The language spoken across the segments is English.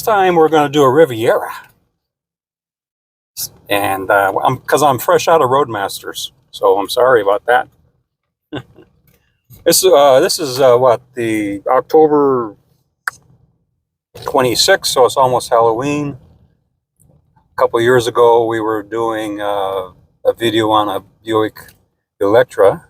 time we're going to do a Riviera. And because I'm fresh out of Roadmasters, so I'm sorry about that. This is what, the October 26th, so it's almost Halloween. A couple years ago, we were doing a video on a Buick Electra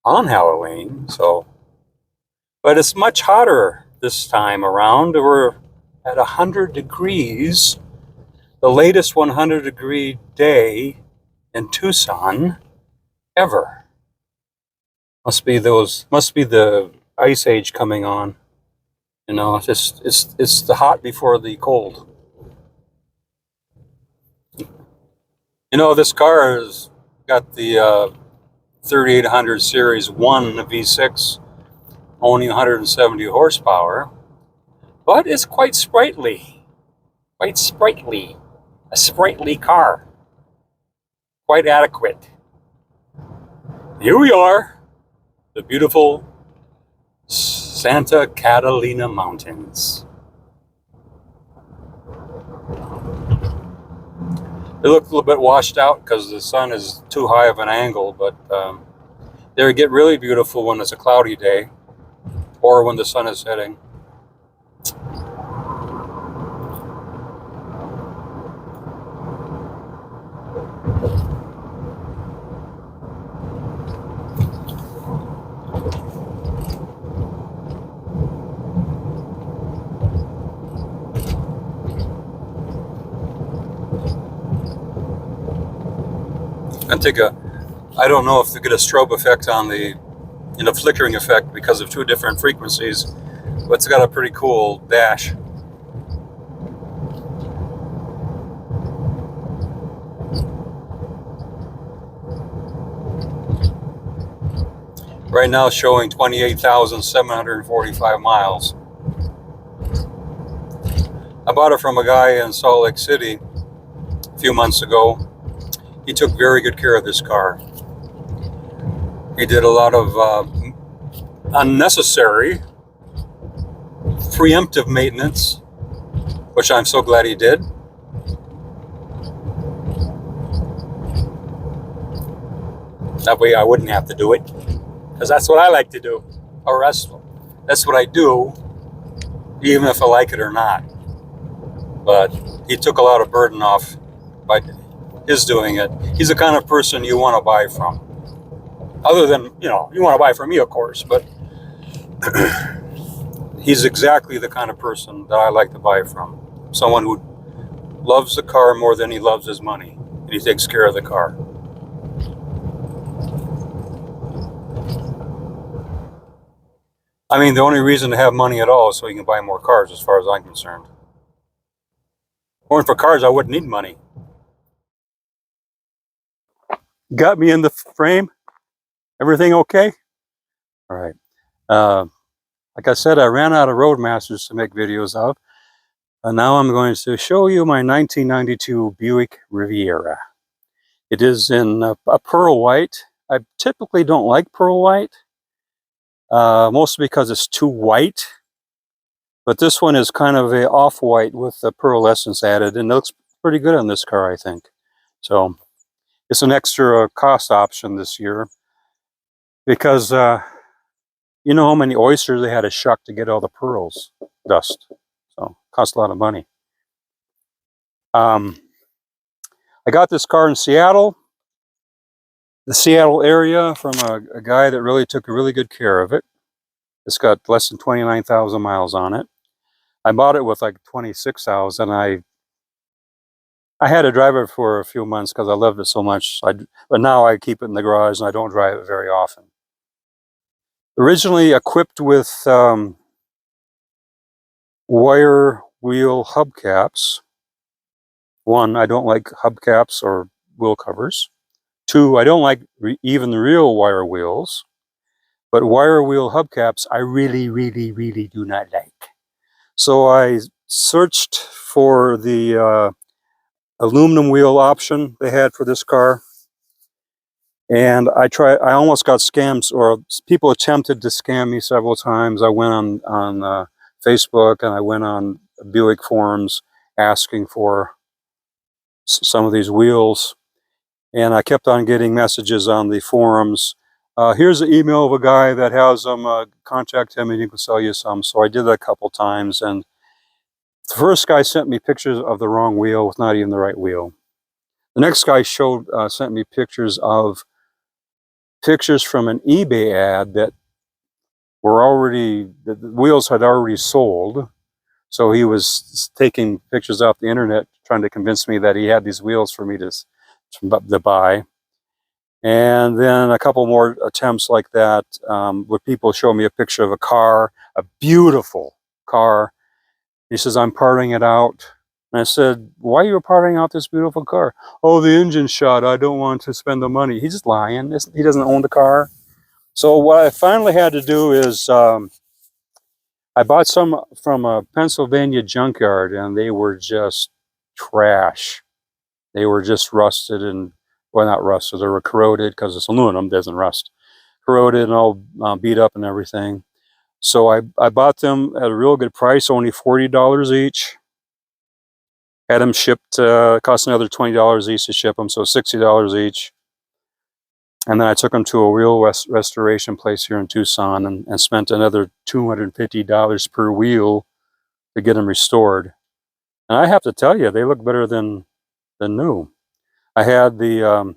on Halloween. So, but it's much hotter this time around. We're at 100 degrees. The latest 100-degree day in Tucson ever. Must be the ice age coming on. You know, it's the hot before the cold. You know, this car has got the 3800 Series 1 V6, owning 170 horsepower, but it's quite sprightly. Quite sprightly. A sprightly car. Quite adequate. Here we are, the beautiful Santa Catalina Mountains. They look a little bit washed out because the sun is too high of an angle, but they get really beautiful when it's a cloudy day or when the sun is setting. I don't know if they get a strobe effect on the, flickering effect because of two different frequencies, but it's got a pretty cool dash. Right now showing 28,745 miles. I bought it from a guy in Salt Lake City a few months ago. He took very good care of this car. He did a lot of unnecessary preemptive maintenance, which I'm so glad he did. That way I wouldn't have to do it, because that's what I like to do. Or that's what I do, even if I like it or not. But he took a lot of burden off by his doing it. He's the kind of person you want to buy from. Other than, you want to buy from me, of course, but he's exactly the kind of person that I like to buy from. Someone who loves the car more than he loves his money, and he takes care of the car. I mean, the only reason to have money at all is so you can buy more cars, as far as I'm concerned. If it weren't for cars, I wouldn't need money. Got me in the frame? Everything okay? All right. Like I said, I ran out of Roadmasters to make videos of. And now I'm going to show you my 1992 Buick Riviera. It is in a pearl white. I typically don't like pearl white, mostly because it's too white. But this one is kind of a off-white with the pearl essence added, and it looks pretty good on this car, I think. So it's an extra cost option this year because you know how many oysters they had to shuck to get all the pearls dust. So it cost a lot of money. I got this car in Seattle, the Seattle area, from a guy that really took really good care of it. It's got less than 29,000 miles on it. I bought it with like 26,000. I had to drive it for a few months because I loved it so much. But now I keep it in the garage and I don't drive it very often. Originally equipped with wire wheel hubcaps. One, I don't like hubcaps or wheel covers. Two, I don't like even the real wire wheels. But wire wheel hubcaps, I really, really, really do not like. So I searched for the aluminum wheel option they had for this car. And I almost got scammed, or people attempted to scam me several times. I went on Facebook and I went on Buick forums asking for some of these wheels. And I kept on getting messages on the forums. Here's an email of a guy that has them. Contact him and he can sell you some. So I did that a couple times. And the first guy sent me pictures of the wrong wheel with not even the right wheel. The next guy sent me pictures from an eBay ad that were already, the wheels had already sold. So he was taking pictures off the internet, trying to convince me that he had these wheels for me to buy. And then a couple more attempts like that, where people show me a picture of a car, a beautiful car. He says, I'm parting it out. And I said, why are you parting out this beautiful car? Oh, the engine's shot. I don't want to spend the money. He's just lying. He doesn't own the car. So what I finally had to do is, I bought some from a Pennsylvania junkyard, and they were just trash. They were just rusted and, well, not rusted, they were corroded because it's aluminum, doesn't rust. Corroded and all beat up and everything. So I bought them at a real good price, only $40 each. Had them shipped, cost another $20 each to ship them, so $60 each. And then I took them to a wheel restoration place here in Tucson and spent another $250 per wheel to get them restored. And I have to tell you, they look better than new. I had the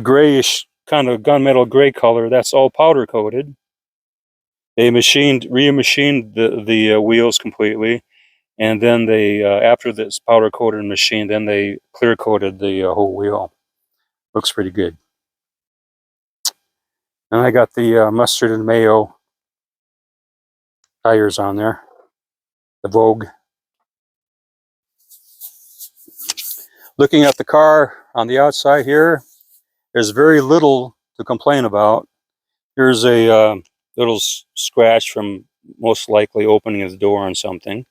grayish kind of gunmetal gray color. That's all powder coated. They re-machined the wheels completely, and then they after this powder coated machine, then they clear coated the whole wheel. Looks pretty good. And I got the mustard and mayo tires on there, the Vogue. Looking at the car on the outside here, there's very little to complain about. Here's a little scratch from most likely opening the door on something.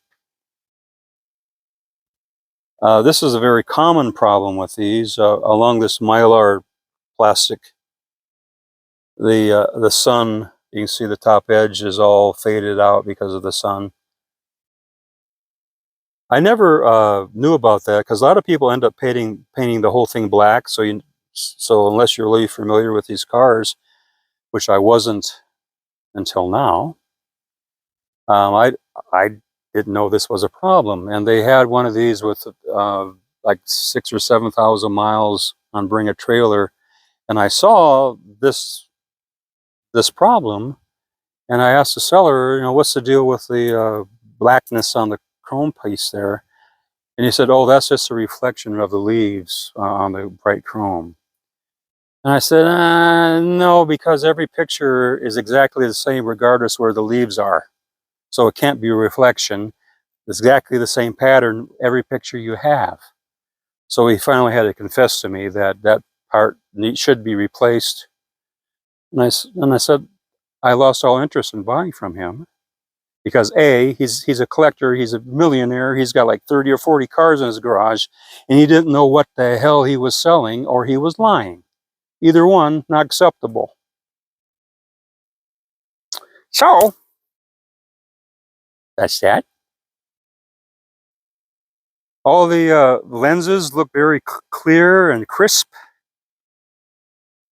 This is a very common problem with these. Along this Mylar plastic, the sun, you can see the top edge is all faded out because of the sun. I never knew about that because a lot of people end up painting the whole thing black. So unless you're really familiar with these cars, which I wasn't until now, I didn't know this was a problem. And they had one of these with like 6,000 or 7,000 miles on Bring a Trailer, and I saw this problem, and I asked the seller, you know, what's the deal with the blackness on the chrome piece there? And he said, oh, that's just a reflection of the leaves on the bright chrome. And I said, no, because every picture is exactly the same regardless where the leaves are. So it can't be a reflection. It's exactly the same pattern every picture you have. So he finally had to confess to me that that part should be replaced. And I said, I lost all interest in buying from him. Because A, he's a collector, he's a millionaire, he's got like 30 or 40 cars in his garage, and he didn't know what the hell he was selling, or he was lying. Either one, not acceptable. So, that's that. All the lenses look very clear and crisp.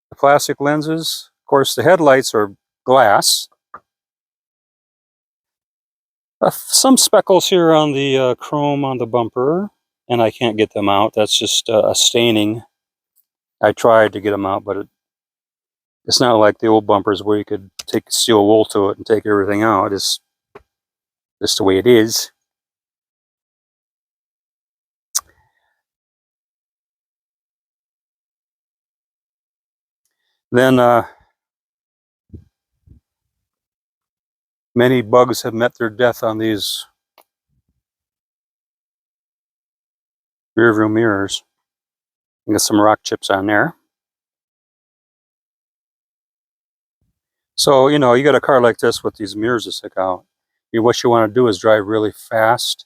The plastic lenses. Of course, the headlights are glass. Some speckles here on the chrome on the bumper, and I can't get them out. That's just a staining. I tried to get them out, but it's not like the old bumpers where you could take steel wool to it and take everything out. It's just the way it is. Then many bugs have met their death on these rear view mirrors. You got some rock chips on there. So, you know, you got a car like this with these mirrors that stick out. What you want to do is drive really fast,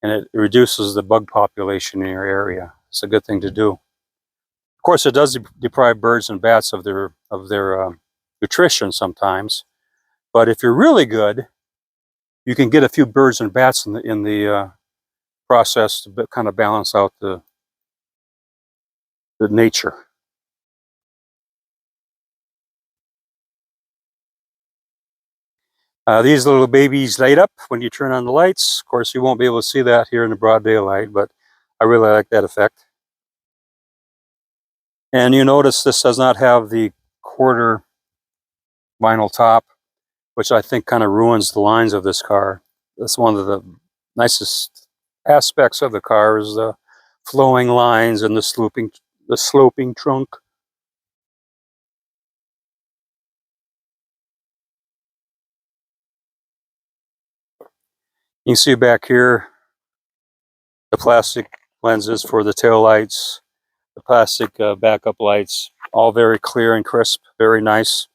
and it reduces the bug population in your area. It's a good thing to do. Of course, it does deprive birds and bats of their nutrition sometimes. But if you're really good, you can get a few birds and bats in the process to kind of balance out the nature. These little babies light up when you turn on the lights. Of course, you won't be able to see that here in the broad daylight, but I really like that effect. And you notice this does not have the quarter vinyl top, which I think kind of ruins the lines of this car. That's one of the nicest aspects of the car, is the flowing lines and the sloping trunk. You can see back here the plastic lenses for the tail lights, the plastic backup lights, all very clear and crisp, very nice.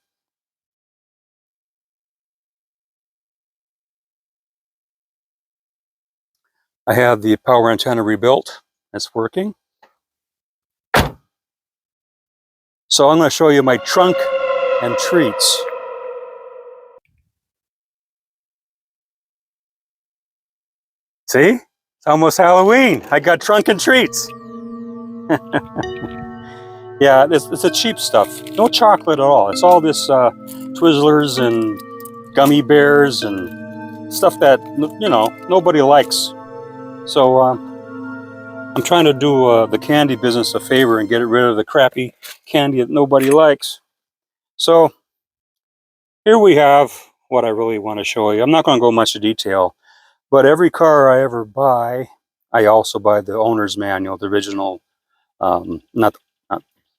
I have the power antenna rebuilt. It's working. So I'm going to show you my trunk and treats. See? It's almost Halloween. I got trunk and treats. Yeah, it's the cheap stuff. No chocolate at all. It's all this Twizzlers and gummy bears and stuff that, you know, nobody likes. So I'm trying to do the candy business a favor and get rid of the crappy candy that nobody likes. So here we have what I really want to show you. I'm not going to go much into detail, but every car I ever buy, I also buy the owner's manual, the original,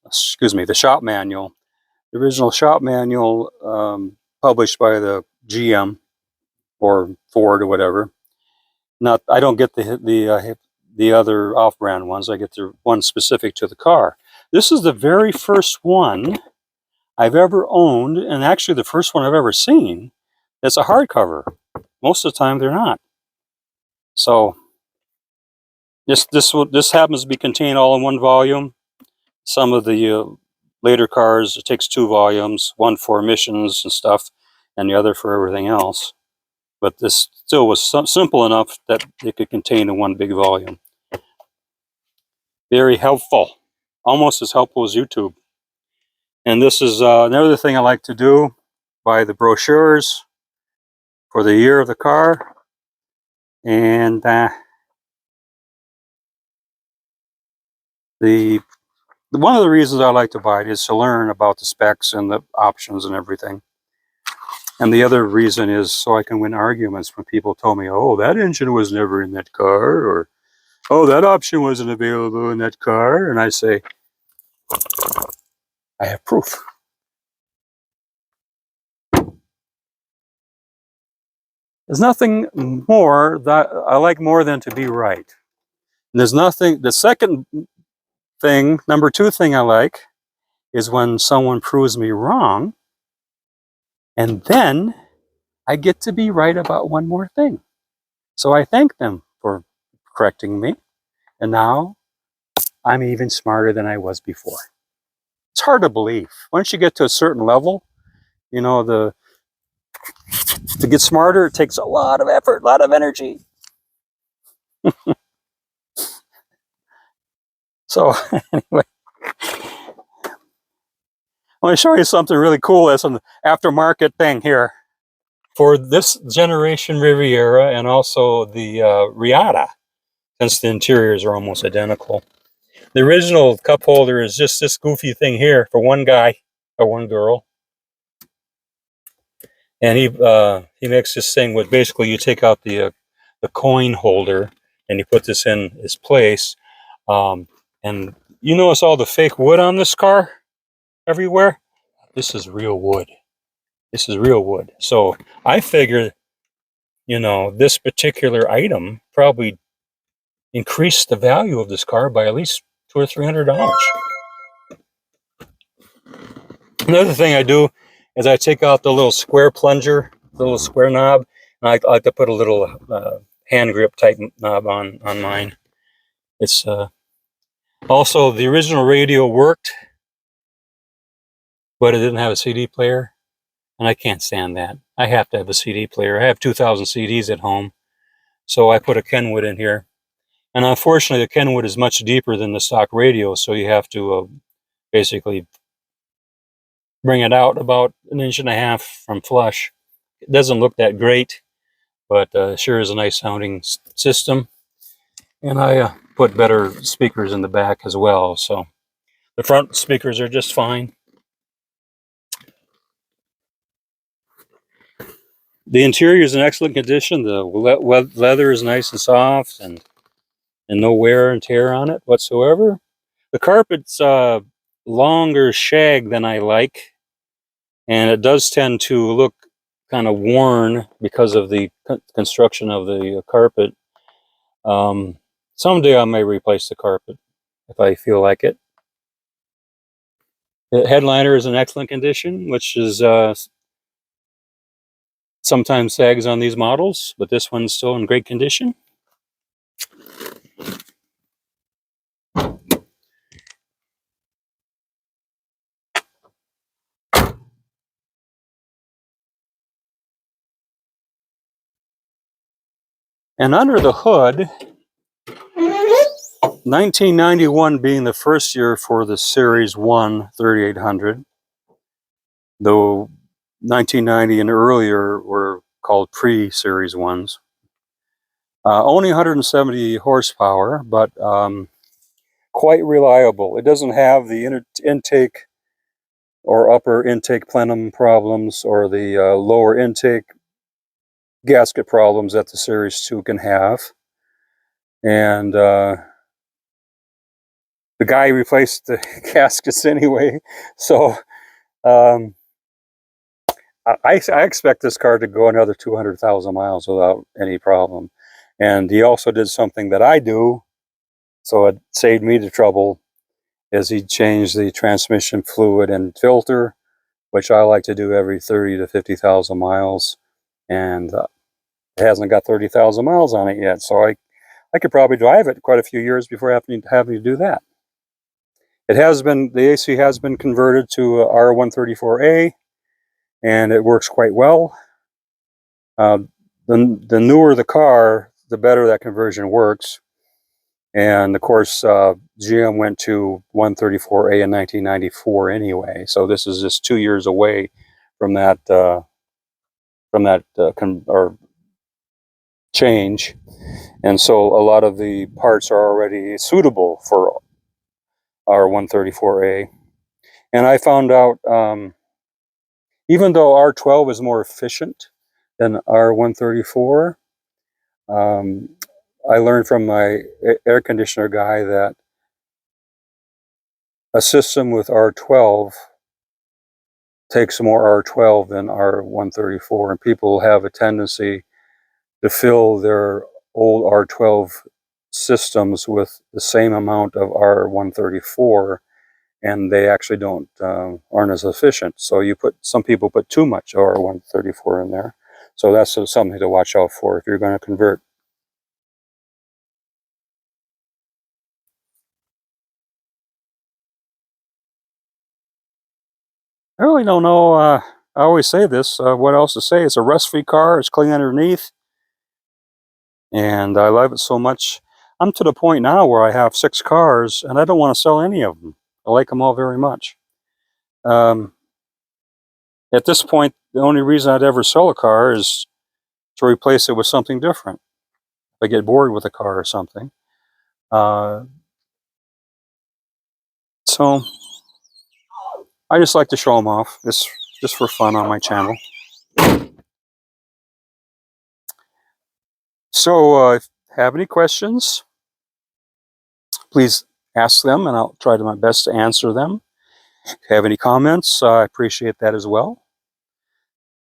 excuse me, the shop manual. The original shop manual published by the GM or Ford or whatever. I don't get the other off-brand ones. I get the one specific to the car. This is the very first one I've ever owned, and actually the first one I've ever seen that's a hardcover. Most of the time they're not. So this happens to be contained all in one volume. Some of the later cars, it takes 2 volumes, one for emissions and stuff, and the other for everything else. But this still was simple enough that it could contain in one big volume. Very helpful, almost as helpful as YouTube. And this is another thing I like to do, buy the brochures for the year of the car. And one of the reasons I like to buy it is to learn about the specs and the options and everything. And the other reason is so I can win arguments when people tell me, oh, that engine was never in that car, or oh, that option wasn't available in that car. And I say, I have proof. There's nothing more that I like more than to be right. And there's nothing, the second thing, number 2 thing I like is when someone proves me wrong, and then I get to be right about one more thing. So I thank them for correcting me, and now I'm even smarter than I was before. It's hard to believe. Once you get to a certain level, you know, to get smarter, it takes a lot of effort, a lot of energy. So anyway, I want to show you something really cool. That's an aftermarket thing here for this generation Riviera and also the Reatta, since the interiors are almost identical. The original cup holder is just this goofy thing here for one guy or one girl. And he makes this thing where basically you take out the coin holder and you put this in its place. And you notice all the fake wood on this car everywhere? This is real wood. This is real wood. So I figure, you know, this particular item probably increased the value of this car by at least $200 or $300. Another thing I do is I take out the little square plunger, the little square knob, and I like to put a little hand grip type knob on mine. It's also the original radio worked, but it didn't have a CD player, and I can't stand that. I have to have a CD player. I have 2,000 CDs at home, so I put a Kenwood in here. And unfortunately, the Kenwood is much deeper than the stock radio, so you have to basically bring it out about 1.5 inches from flush. It doesn't look that great, but sure is a nice sounding system. And I put better speakers in the back as well, so the front speakers are just fine. The interior is in excellent condition. The leather is nice and soft, and no wear and tear on it whatsoever. The carpet's longer shag than I like, and it does tend to look kind of worn because of the construction of the carpet. Someday I may replace the carpet if I feel like it. The headliner is in excellent condition, which is sometimes sags on these models, but this one's still in great condition. And under the hood, 1991 being the first year for the Series 1 3800, though 1990 and earlier were called pre-Series 1s. Only 170 horsepower, but quite reliable. It doesn't have the intake or upper intake plenum problems or the lower intake gasket problems that the Series 2 can have. And the guy replaced the gaskets anyway, so I expect this car to go another 200,000 miles without any problem. And he also did something that I do, so it saved me the trouble, is he changed the transmission fluid and filter, which I like to do every 30 to 50,000 miles. And it hasn't got 30,000 miles on it yet, so I could probably drive it quite a few years before having to do that. It has been, the AC has been converted to R134A, and it works quite well. The newer the car, the better that conversion works. And of course, GM went to 134A in 1994 anyway, so this is just 2 years away from that change. And so a lot of the parts are already suitable for R134A. And I found out, even though R12 is more efficient than R134, I learned from my air conditioner guy that a system with R12 takes more R12 than R134, and people have a tendency to fill their old R12 systems with the same amount of R134, and they actually aren't as efficient. So some people put too much R134 in there. So that's something to watch out for if you're going to convert. I really don't know. I always say this. What else to say? It's a rust-free car. It's clean underneath, and I love it so much. I'm to the point now where I have 6 cars, and I don't want to sell any of them. I like them all very much. At this point, the only reason I'd ever sell a car is to replace it with something different. If I get bored with a car or something. So I just like to show them off. It's just for fun on my channel. So if you have any questions, please ask them, and I'll try my best to answer them. If you have any comments, I appreciate that as well.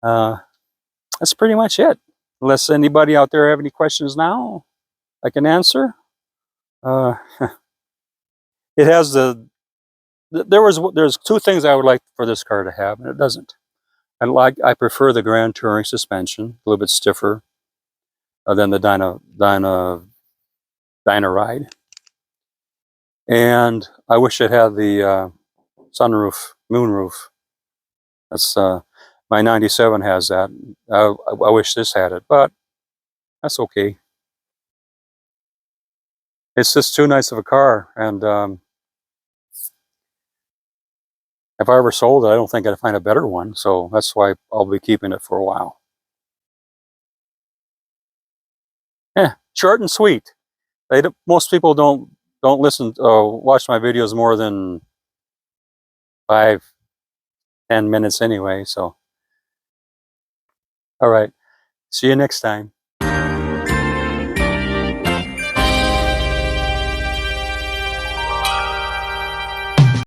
That's pretty much it. Unless anybody out there have any questions now, I can answer. It has there's 2 things I would like for this car to have, and it doesn't. I prefer the Grand Touring suspension, a little bit stiffer than the Dyna-Ride. And I wish it had the sunroof, moonroof. That's My 97 has that. I wish this had it, but that's okay. It's just too nice of a car, and if I ever sold it, I don't think I'd find a better one, so that's why I'll be keeping it for a while. Short and sweet. Most people don't listen, watch my videos more than 5-10 minutes anyway. So, all right. See you next time.